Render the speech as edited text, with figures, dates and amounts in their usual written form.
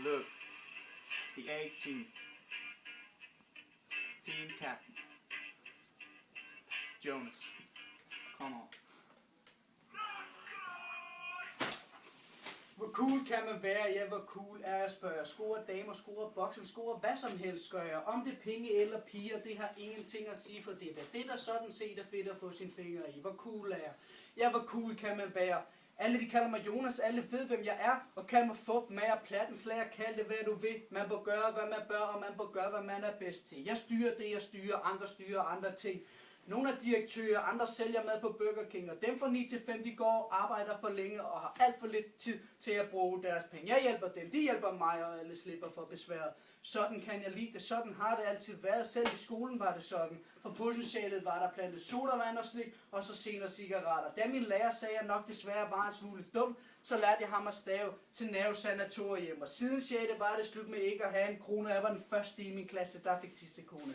Look, the A-team, team captain, Jonas, come on. Hvor cool kan man være? Ja, hvor cool er jeg spørger. Score damer, score boksen, score hvad som helst gør jeg. Om det er penge eller piger, det har ingenting at sige for det der. Det der sådan set er fedt at få sine fingre i. Hvor cool er jeg? Ja, hvor cool kan man være? Alle de kalder mig Jonas, alle ved hvem jeg er, og kalder mig fup, mager, platten, slager, kald det hvad du vil. Man må gøre hvad man bør, og man må gøre hvad man er bedst til. Jeg styrer det, jeg styrer andre ting. Nogle er direktører, andre sælger mad på Burger King, og dem fra 9 til 5, de går og arbejder for længe og har alt for lidt tid til at bruge deres penge. Jeg hjælper dem, de hjælper mig, og alle slipper for besværet. Sådan kan jeg lide det, sådan har det altid været. Selv i skolen var det sådan. For potentialet var der plantet sodavand og slik, og så senere cigaretter. Da min lærer sagde, at jeg nok desværre var en smule dum, så lærte jeg ham at stave til nervesanatorium. Og siden 6. var det slut med ikke at have en krone. Jeg var den første i min klasse, der fik 10 sekunder.